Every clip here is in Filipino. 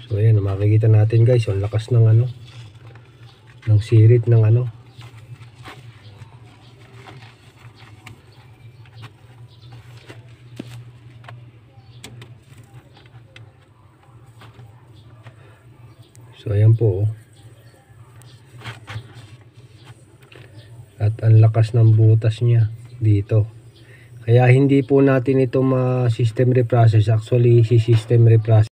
So ayan, makikita natin guys, ang lakas ng ng sirit ng So ayan po. At ang lakas ng butas niya dito. Kaya hindi po natin ito ma-system reprocess. Actually, si system reprocess.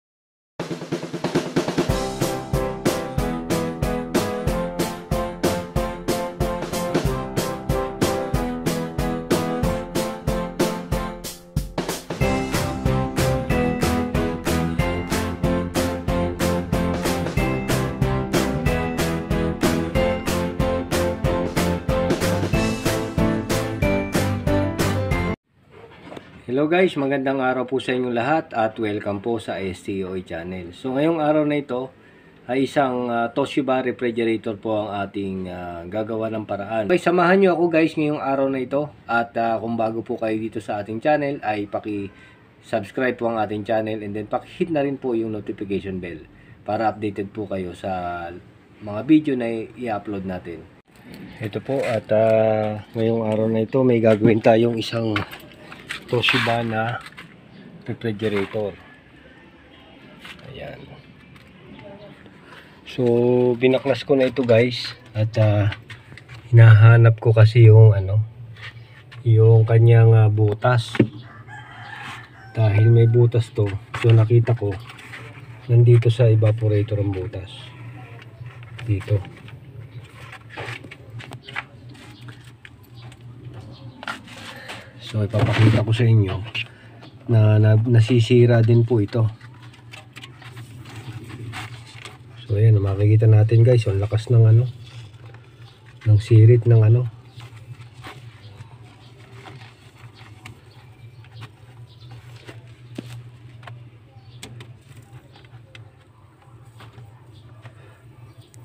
Hello guys, magandang araw po sa inyong lahat at welcome po sa STOI channel. So ngayong araw na ito ay isang Toshiba refrigerator po ang ating gagawa ng paraan. Okay, samahan nyo ako guys ngayong araw na ito at kung bago po kayo dito sa ating channel ay paki-subscribe po ang ating channel and then paki-hit na rin po yung notification bell para updated po kayo sa mga video na i-upload natin. Ito po at ngayong araw na ito may gagawin tayong isang Toshiba na refrigerator. Ayan. So binaklas ko na ito guys at hinahanap ko kasi yung yung kanyang butas. Dahil may butas to, so nakita ko nandito sa evaporator ang butas. Dito. So ipapakita ko sa inyo na nasisira din po ito. So ayan, makikita natin guys, ang lakas ng ng sirit ng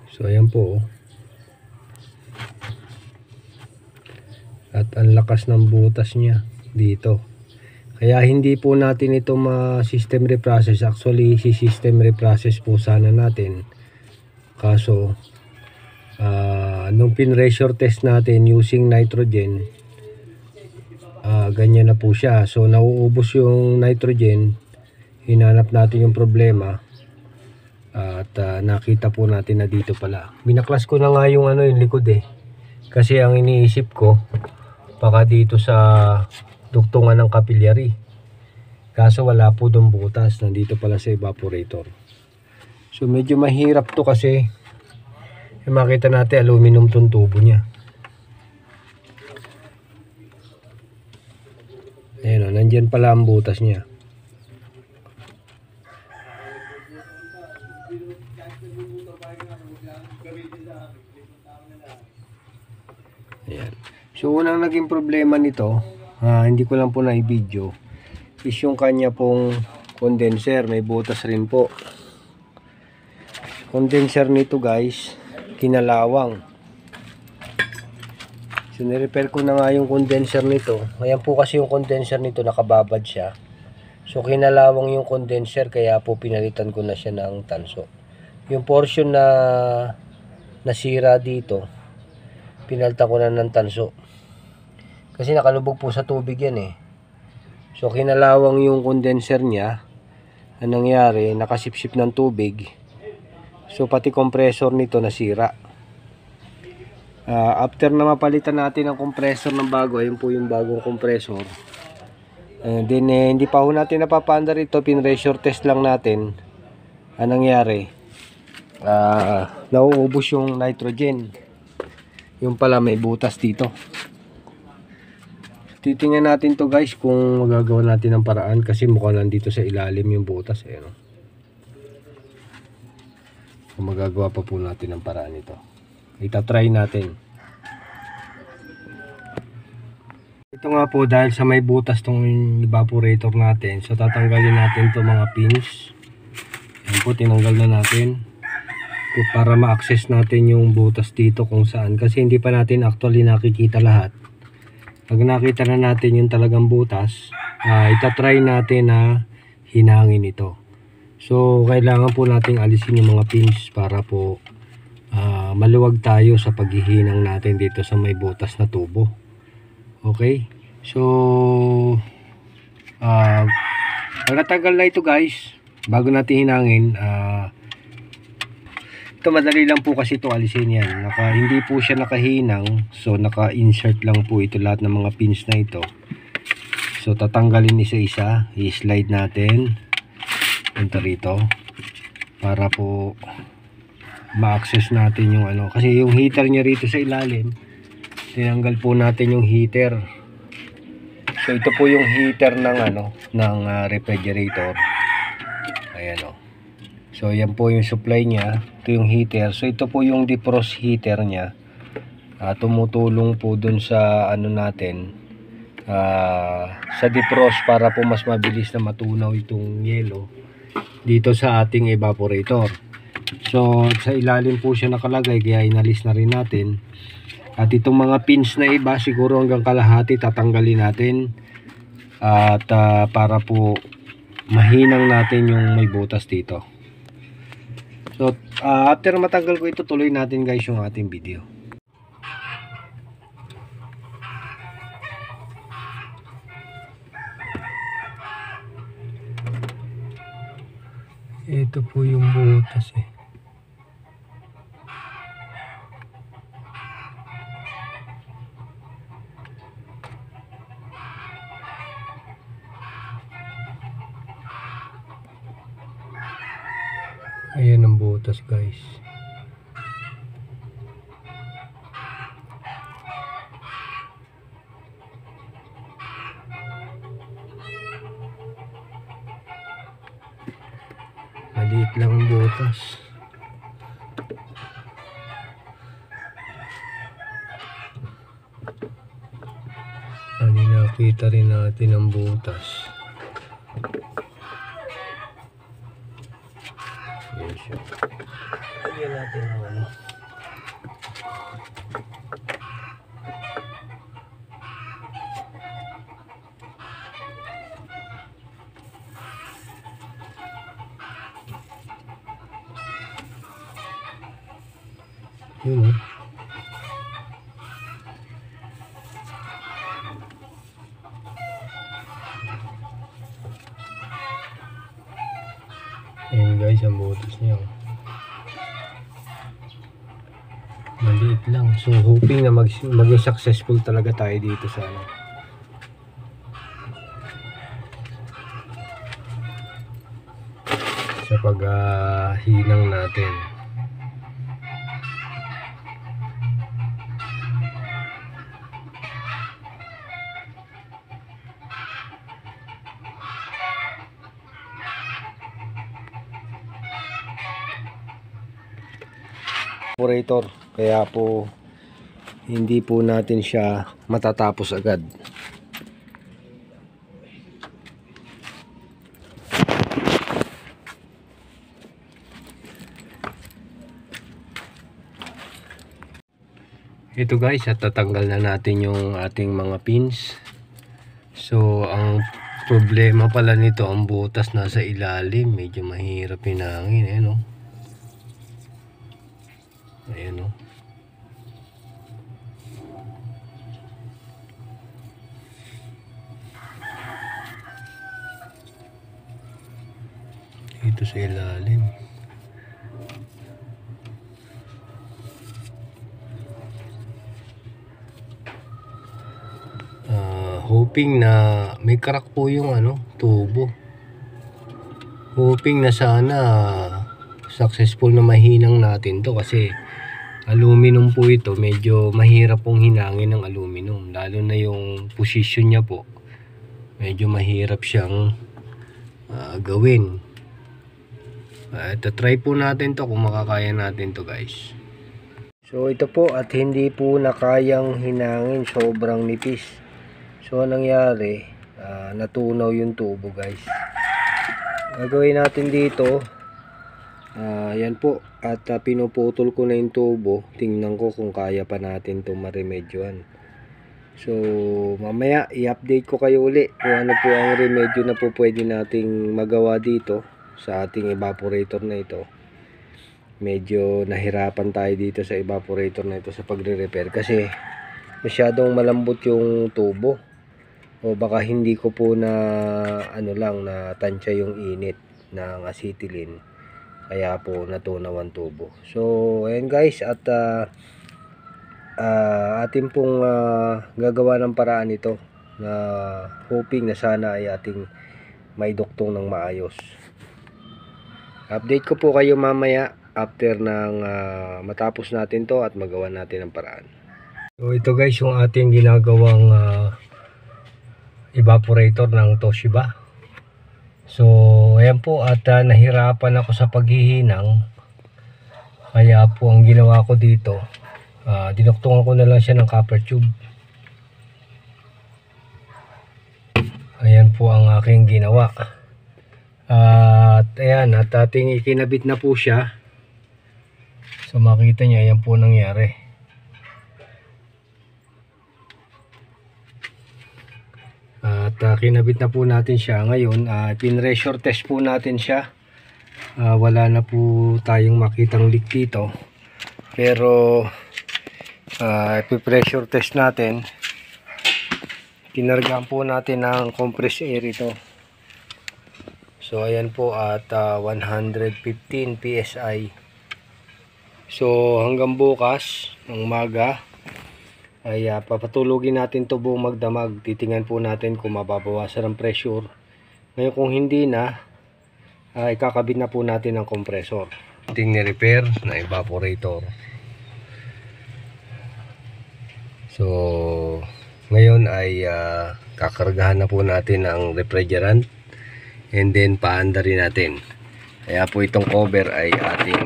So ayan po. At ang lakas ng butas niya dito. Kaya hindi po natin ito ma-system reprocess. Actually, si system reprocess po sana natin. Kaso, nung pin-pressure test natin using nitrogen, ganyan na po siya. So, nauubos yung nitrogen. Hinanap natin yung problema. At nakita po natin na dito pala. Binaklas ko na nga yung yung likod eh. Kasi ang iniisip ko, baka dito sa duktungan ng capillary. Kaso wala po doon butas. Nandito pala sa evaporator. So medyo mahirap to kasi makita natin aluminum tong tubo niya. Ayan o, nandyan pala ang butas niya. Ayan. So unang naging problema nito, hindi ko lang po na i-video, is yung kanya pong condenser, may butas rin po. Condenser nito guys, kinalawang. So nirepair ko na nga yung condenser nito. Ayan po kasi yung condenser nito, nakababad siya. So kinalawang yung condenser, kaya po pinalitan ko na siya ng tanso. Yung portion na nasira dito, pinalta ko na ng tanso. Kasi nakalubog po sa tubig yan eh. So kinalawang yung condenser niya. Anong nangyari? Nakasipsip ng tubig. So pati compressor nito nasira. After na mapalitan natin ang compressor ng bago, ayun po yung bagong compressor. Then hindi pa ho natin napapandar ito. Pin-pressure test lang natin. Anong nangyari? Nauubos yung nitrogen. Yung pala may butas dito. Titingnan natin to guys kung magagawa natin ng paraan kasi mukhang nandito sa ilalim yung butas. Ayan. Kung magagawa pa po natin ng paraan ito. Itatry natin. Ito nga po dahil sa may butas tong evaporator natin. So tatanggalin natin to mga pins. Ayan po, tinanggal na natin. Para ma-access natin yung butas dito kung saan. Kasi hindi pa natin actually nakikita lahat. Pag nakita na natin yung talagang butas, itatry natin na hinangin ito. So kailangan po nating alisin yung mga pins para po maluwag tayo sa paghihinang natin dito sa may butas na tubo. Okay, so pagkatagal na ito guys, bago natin hinangin, ito madali lang po kasi ito alisin yan. Hindi po siya nakahinang, so naka-insert lang po ito lahat ng mga pins na ito. So tatanggalin isa-isa, i-slide natin punta rito para po ma-access natin yung ano, kasi yung heater niya rito sa ilalim, tinanggal po natin yung heater. So ito po yung heater ng ano, ng refrigerator. Ayan o. So yan po yung supply niya, ito yung heater. So ito po yung defrost heater niya. Tumutulong po dun sa ano natin, sa defrost para po mas mabilis na matunaw itong yelo dito sa ating evaporator. So sa ilalim po siya nakalagay, kaya inalis na rin natin. At itong mga pins na iba, siguro hanggang kalahati tatanggalin natin. At para po mahinang natin yung may butas dito. So after matanggal ko ito, tuloy natin guys yung ating video. Ito po yung butas eh. Ayan ang butas guys. Maliit lang ang butas. Nakita rin natin ang butas. Ayan siya. Lagyan natin ang ano. Yun. Ayan guys, ang butas niya. Maliit lang. So hoping na maging successful talaga tayo dito sa ano. Sa paghinang natin. Evaporator, kaya po hindi po natin siya matatapos agad. Ito guys, at tatanggal na natin yung ating mga pins. So ang problema pala nito, ang butas nasa ilalim, medyo mahirap hinangin eh, no? Ayan o. Ito sa ilalim. Hoping na may crack po yung ano, tubo. Hoping na sana successful na mahinang natin to, kasi aluminum po ito, medyo mahirap pong hinangin ng aluminum, lalo na yung position niya po, medyo mahirap siyang gawin. Try po natin to kung makakaya natin to guys. So ito po, at hindi po nakayang hinangin, sobrang nipis. So anong nangyari, natunaw yung tubo guys. Gagawin natin dito, yan po, at pinuputol ko na yung tubo. Tingnan ko kung kaya pa natin to maremedyohan. So mamaya i-update ko kayo uli kung ano po ang remedyo na po pwede nating magawa dito sa ating evaporator na ito. Medyo nahirapan tayo dito sa evaporator na ito sa pagre-repair kasi masyadong malambot yung tubo, o baka hindi ko po na na tansya yung init ng acetylene, kaya po natunaw ang tubo. So ayan guys, at atin pong gagawa ng paraan ito na hoping na sana ay ating maiduktong ng maayos. Update ko po kayo mamaya after ng matapos natin to at magawa natin ang paraan. So ito guys yung ating ginagawang evaporator ng Toshiba. So ayan po, at nahirapan ako sa paghihinang, kaya po ang ginawa ko dito, dinuktungan ko na lang siya ng copper tube. Ayan po ang aking ginawa. At ayan, at ating ikinabit na po siya. So makita niya, ayan po nangyari. At kinabit na po natin siya. Ngayon, pin-pressure test po natin siya. Wala na po tayong makitang leak dito. Pero pressure test natin. Kinargahan po natin ng compressed air ito. So ayan po at 115 PSI. So hanggang bukas ng umaga ay papatulugin natin to buong magdamag. Titingnan po natin kung mababawasan ang pressure. Ngayon kung hindi na, ikakabit na po natin ang compressor. Ating ni-repair na evaporator. So ngayon ay kakargahan na po natin ang refrigerant and then paanda rin natin. Kaya po itong cover ay ating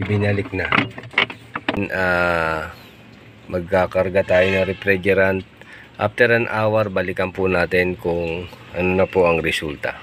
ibinalik na. Magkakarga tayo ng refrigerant. After an hour, balikan po natin kung ano na po ang resulta.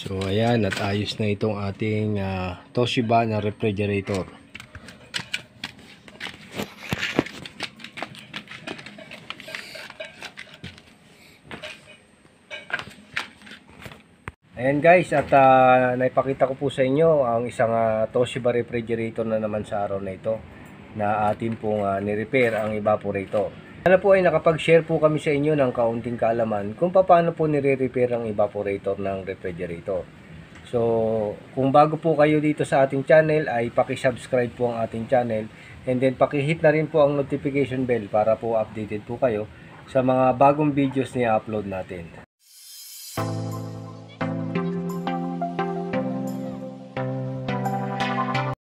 So ayan, at ayos na itong ating Toshiba na refrigerator. Ayan guys, at naipakita ko po sa inyo ang isang Toshiba refrigerator na naman sa araw na ito, na atin pong ni-repair ang evaporator. Sana po ay nakapag-share po kami sa inyo ng kaunting kaalaman kung paano po nire-repair ang evaporator ng refrigerator. So, kung bago po kayo dito sa ating channel, ay paki-subscribe po ang ating channel, and then paki-hit na rin po ang notification bell para po updated po kayo sa mga bagong videos na i-upload natin.